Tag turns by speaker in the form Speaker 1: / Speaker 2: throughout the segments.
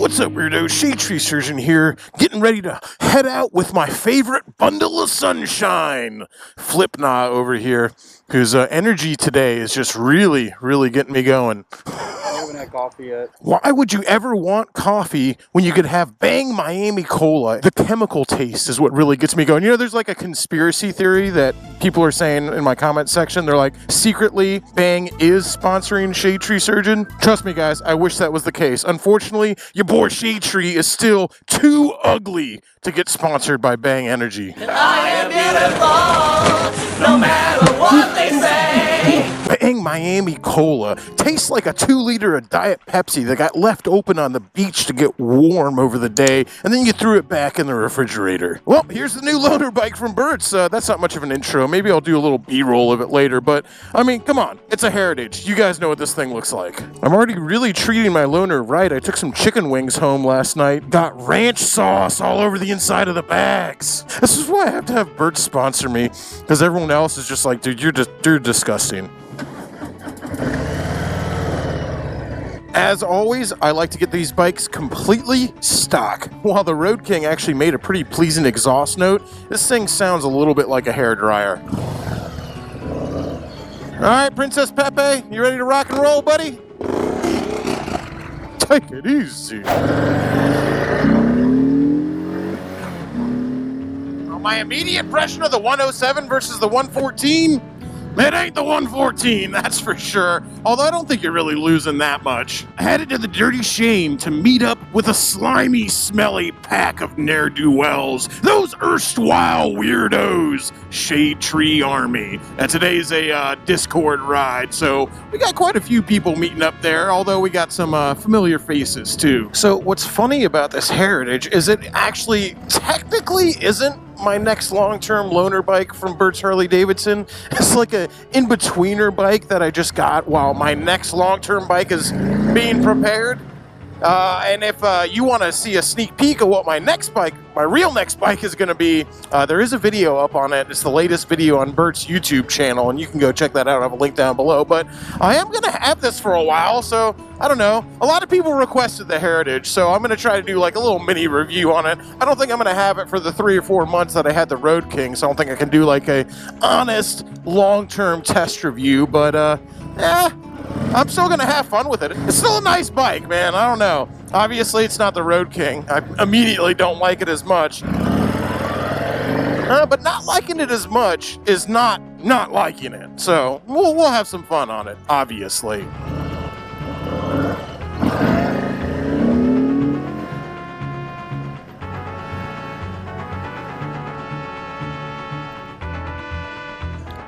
Speaker 1: What's up, weirdos? Shadetree Surgeon here, getting ready to head out with my favorite bundle of sunshine, Flipknot over here, whose energy today is just really getting me going.
Speaker 2: I haven't had coffee yet.
Speaker 1: Why would you ever want coffee when you could have Bang Miami Cola? The chemical taste is what really gets me going. You know, there's like a conspiracy theory that people are saying in my comment section. They're like, secretly, Bang is sponsoring Shadetree Surgeon. Trust me, guys, I wish that was the case. Unfortunately, your boy Shadetree is still too ugly to get sponsored by Bang Energy.
Speaker 3: And I am beautiful, no matter what they say.
Speaker 1: Bang Miami Cola tastes like a 2-liter of Diet Pepsi that got left open on the beach to get warm over the day, and then you threw it back in the refrigerator. Well, here's the new loaner bike from Bert's. That's not much of an intro. Maybe I'll do a little B-roll of it later, but I mean, come on. It's a Heritage. You guys know what this thing looks like. I'm already really treating my loaner right. I took some chicken wings home last night. Got ranch sauce all over the inside of the bags. This is why I have to have Bert sponsor me, because everyone else is just like, dude, you're disgusting. As always, I like to get these bikes completely stock. While the Road King actually made a pretty pleasing exhaust note, this thing sounds a little bit like a hairdryer. All right, Princess Pepe, you ready to rock and roll, buddy? Take it easy. My immediate impression of the 107 versus the 114? It ain't the 114, that's for sure. Although I don't think you're really losing that much. I headed to the Dirty Shame to meet up with a slimy, smelly pack of ne'er-do-wells. Those erstwhile weirdos, Shadetree Army. And today's a Discord ride, so we got quite a few people meeting up there, although we got some familiar faces too. So what's funny about this Heritage is it actually technically isn't my next long-term loaner bike from Bert's Harley Davidson. It's like a in-betweener bike that I just got while my next long-term bike is being prepared. And if you want to see a sneak peek of what my real next bike is going to be, there is a video up on it. It's the latest video on Bert's YouTube channel, and you can go check that out. I have a link down below. But I am going to have this for a while, so I don't know. A lot of people requested the Heritage, so I'm going to try to do like a little mini review on it. I don't think I'm going to have it for the 3 or 4 months that I had the Road King, so I don't think I can do like a honest long-term test review, but I'm still going to have fun with it. It's still a nice bike, man. I don't know. Obviously, it's not the Road King. I immediately don't like it as much. But not liking it as much is not liking it. So we'll have some fun on it, obviously.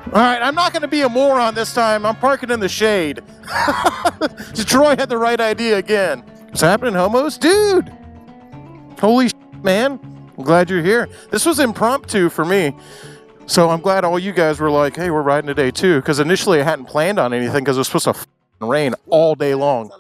Speaker 1: All right, I'm not going to be a moron this time. I'm parking in the shade. Troy had the right idea again. What's happening, homos? Dude! Holy shit, man. I'm glad you're here. This was impromptu for me. So I'm glad all you guys were like, hey, we're riding today too. Because initially I hadn't planned on anything because it was supposed to rain all day long.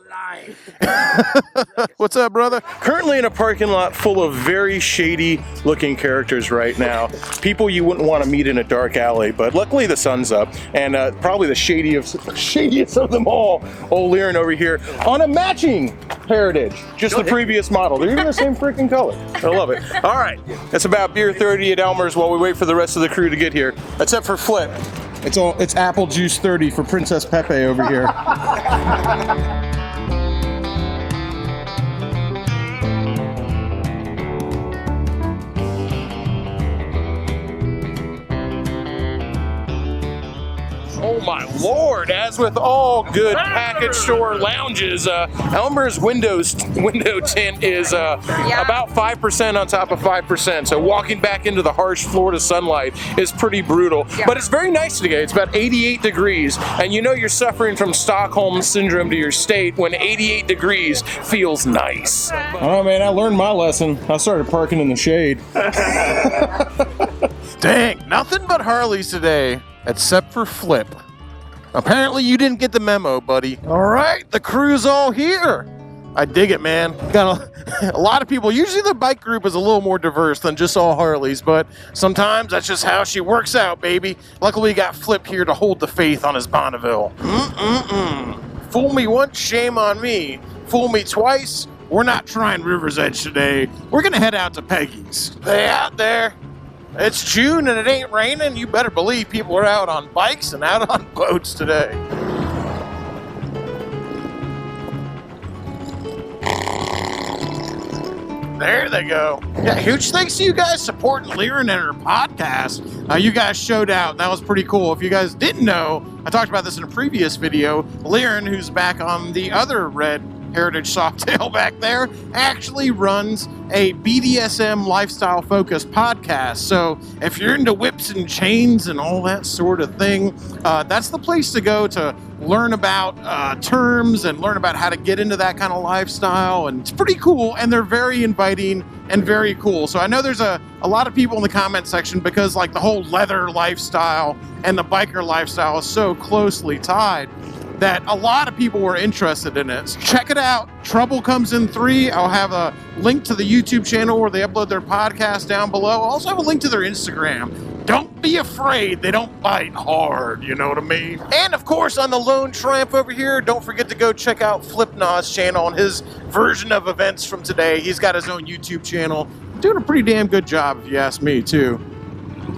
Speaker 1: What's up, brother? Currently in a parking lot full of very shady looking characters right now. People you wouldn't want to meet in a dark alley, but luckily the sun's up, and probably the shadiest of them all, old Lieran over here on a matching Heritage, just the previous model. They're even the same freaking color. I love it. All right, it's about beer 30 at Elmer's while we wait for the rest of the crew to get here, except for Flip. It's apple juice 30 for Princess Pepe over here. Oh my lord, as with all good package store lounges, Elmer's window tint is about 5% on top of 5%, so walking back into the harsh Florida sunlight is pretty brutal. But it's very nice today. It's about 88 degrees, and you know you're suffering from Stockholm syndrome to your state when 88 degrees feels nice. Oh man, I learned my lesson. I started parking in the shade. Dang, nothing but Harleys today, except for Flip. Apparently you didn't get the memo, buddy. All right, the crew's all here. I dig it, man. Got a lot of people. Usually the bike group is a little more diverse than just all Harleys, but sometimes that's just how she works out, baby. Luckily, we got Flip here to hold the faith on his Bonneville. Fool me once, shame on me. Fool me twice, we're not trying River's Edge today. We're gonna head out to Peggy's. Hey, out there. It's June and it ain't raining. You better believe people are out on bikes and out on boats today. There they go. Yeah, huge thanks to you guys supporting Lieran and her podcast. You guys showed out. That was pretty cool. If you guys didn't know, I talked about this in a previous video. Lieran, who's back on the other red Heritage Softail back there, actually runs a BDSM lifestyle focused podcast. So if you're into whips and chains and all that sort of thing, that's the place to go to learn about terms and learn about how to get into that kind of lifestyle. And it's pretty cool, and they're very inviting and very cool. So I know there's a lot of people in the comment section, because like the whole leather lifestyle and the biker lifestyle is so closely tied, that a lot of people were interested in it. So check it out. Trouble Comes in 3. I'll have a link to the YouTube channel where they upload their podcast down below. I'll also have a link to their Instagram. Don't be afraid. They don't bite hard, you know what I mean? And of course, on the Lone Triumph over here, don't forget to go check out Flipnaw's channel and his version of events from today. He's got his own YouTube channel. Doing a pretty damn good job, if you ask me, too.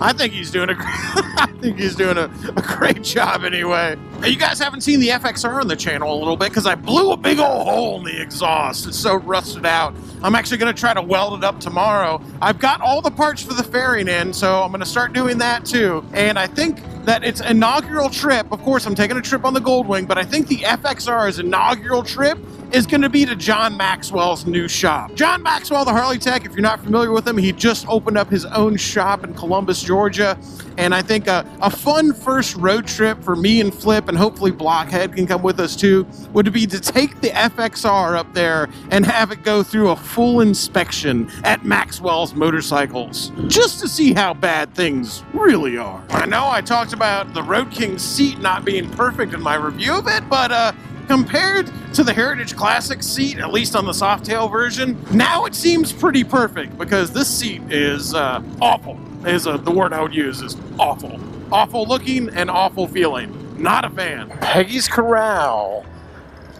Speaker 1: I think he's doing a great job anyway. Now, you guys haven't seen the FXR on the channel a little bit because I blew a big old hole in the exhaust. It's so rusted out. I'm actually going to try to weld it up tomorrow. I've got all the parts for the fairing in, so I'm going to start doing that too. And I think that its inaugural trip, of course, I'm taking a trip on the Goldwing, but I think the FXR's inaugural trip is going to be to John Maxwell's new shop. John Maxwell, the Harley Tech, if you're not familiar with him, he just opened up his own shop in Columbus, Georgia. And I think a fun first road trip for me and Flip, and hopefully Blockhead can come with us too, would be to take the FXR up there and have it go through a full inspection at Maxwell's Motorcycles, just to see how bad things really are. I know I talked about the Road King's seat not being perfect in my review of it, but compared to the Heritage Classic seat, at least on the Softail version, now it seems pretty perfect, because this seat is awful. The word I would use is awful. Awful looking and awful feeling. Not a fan. Peggy's Corral.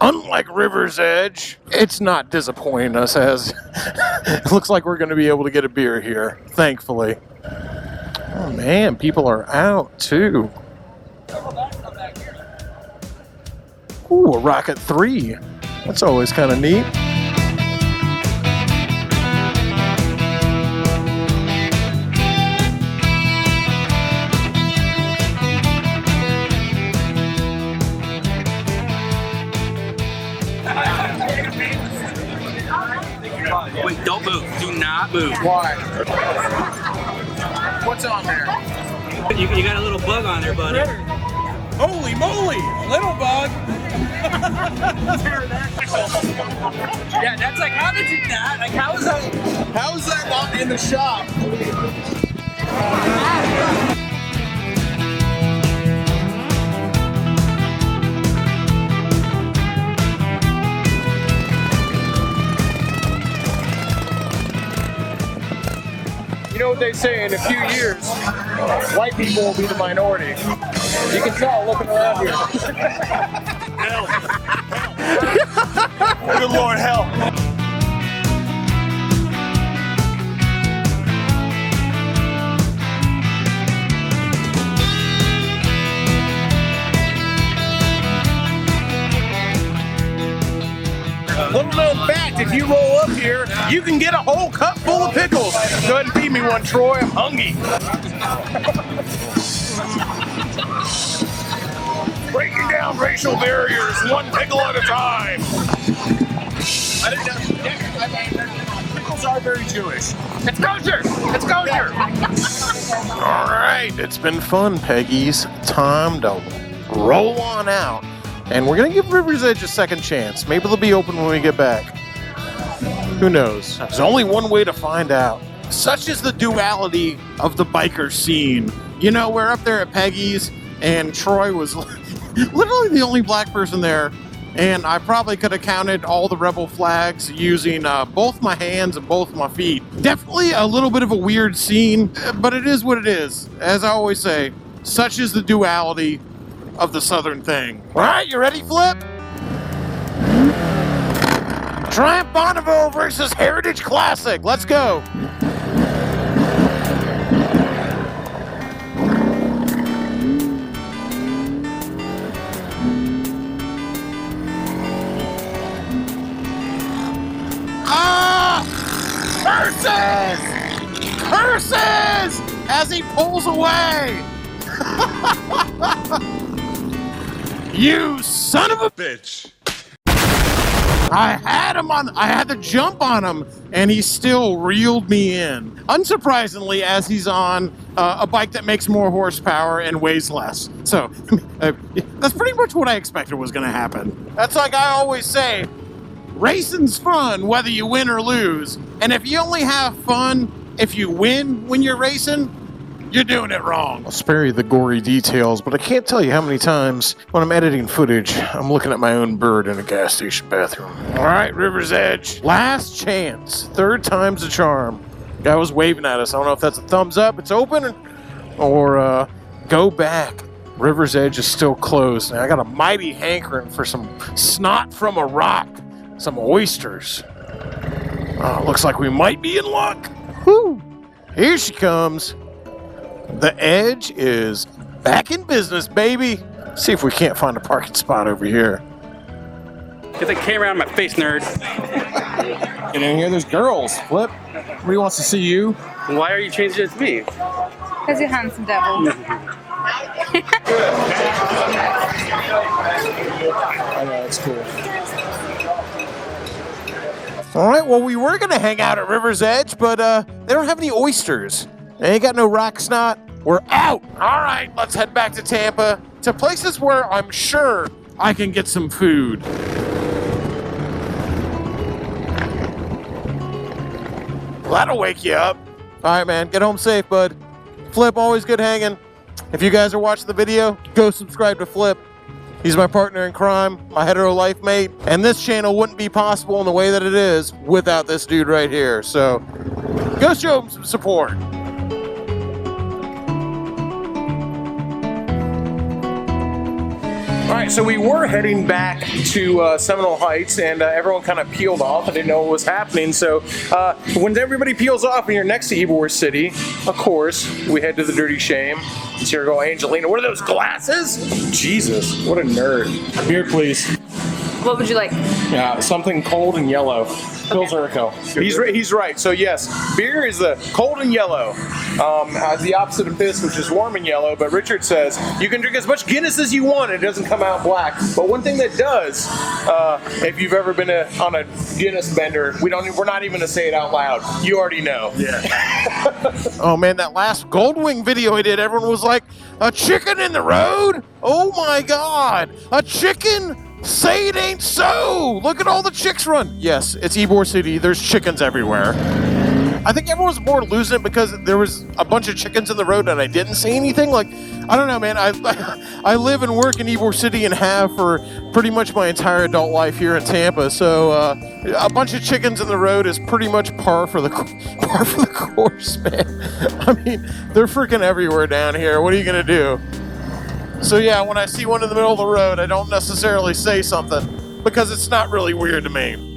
Speaker 1: Unlike River's Edge, it's not disappointing us, as it looks like we're going to be able to get a beer here, thankfully. Oh man, people are out too. Ooh, a Rocket 3. That's always kind of neat.
Speaker 4: Wait, don't move. Do not move.
Speaker 1: Why? What's on there?
Speaker 4: You got a little bug on there, buddy.
Speaker 1: Holy moly! Little bug!
Speaker 4: Yeah, that's like, how did you not? Like, how is that?
Speaker 1: How is that not in the shop? You know what they say, in a few years, white people will be the minority. You can tell looking around here.
Speaker 4: Help. Good Lord, help.
Speaker 1: Little known fact, if you roll up here, you can get a whole cup full of pickles. Go ahead and feed me one, Troy. I'm hungry. Breaking down racial barriers, one pickle at a time. I didn't know. Yeah, pickles are very Jewish. It's kosher. It's kosher. All right, it's been fun, Peggy's. Time to roll on out. And we're going to give River's Edge a second chance. Maybe they'll be open when we get back. Who knows? There's only one way to find out. Such is the duality of the biker scene. You know, we're up there at Peggy's, and Troy was literally the only black person there. And I probably could have counted all the rebel flags using both my hands and both my feet. Definitely a little bit of a weird scene, but it is what it is. As I always say, such is the duality of the Southern thing. All right, you ready, Flip? Triumph Bonneville versus Heritage Classic. Let's go. Ah! Curses! Curses! As he pulls away. You son of a bitch. I had to jump on him, and he still reeled me in. Unsurprisingly, as he's on a bike that makes more horsepower and weighs less. So, that's pretty much what I expected was going to happen. That's like I always say, racing's fun whether you win or lose. And if you only have fun if you win when you're racing, you're doing it wrong. I'll spare you the gory details, but I can't tell you how many times when I'm editing footage, I'm looking at my own bird in a gas station bathroom. All right, River's Edge. Last chance. Third time's a charm. Guy was waving at us. I don't know if that's a thumbs up, it's open, or go back. River's Edge is still closed. Now, I got a mighty hankering for some snot from a rock. Some oysters. Oh, looks like we might be in luck. Whew. Here she comes. The Edge is back in business, baby. See if we can't find a parking spot over here.
Speaker 4: Get the camera out of my face, nerd.
Speaker 5: Get in here, there's girls. Flip. Everybody wants to see you.
Speaker 4: Why are you changing it to me?
Speaker 6: Because you're handsome devil.
Speaker 5: I know, it's cool.
Speaker 1: All right, well, we were going to hang out at River's Edge, but they don't have any oysters. They ain't got no rock snot. We're out. All right, let's head back to Tampa, to places where I'm sure I can get some food. Well, that'll wake you up. All right, man, get home safe, bud. Flip, always good hanging. If you guys are watching the video, go subscribe to Flip. He's my partner in crime, my hetero life mate, and this channel wouldn't be possible in the way that it is without this dude right here. So go show him some support. All right, so we were heading back to Seminole Heights, and everyone kind of peeled off. I didn't know what was happening. So when everybody peels off and you're next to Ybor City, of course, we head to the Dirty Shame. It's here go Angelina. What are those glasses? Jesus, what a nerd. Beer, please.
Speaker 6: What would you like?
Speaker 1: Yeah, something cold and yellow. Pilsnerco. He's right. So yes, beer is the cold and yellow. The opposite of this, which is warm and yellow. But Richard says you can drink as much Guinness as you want. It doesn't come out black. But one thing that does, if you've ever been on a Guinness bender, we're not even gonna say it out loud. You already know. Yeah. Oh man, that last Goldwing video I did, everyone was like, "A chicken in the road? Oh my God, a chicken." Say it ain't so! Look at all the chicks run! Yes, it's Ybor City. There's chickens everywhere. I think everyone's more losing it because there was a bunch of chickens in the road and I didn't say anything. Like, I don't know, man. I live and work in Ybor City and have for pretty much my entire adult life here in Tampa. So a bunch of chickens in the road is pretty much par for the course, man. I mean, they're freaking everywhere down here. What are you gonna do? So yeah, when I see one in the middle of the road, I don't necessarily say something because it's not really weird to me.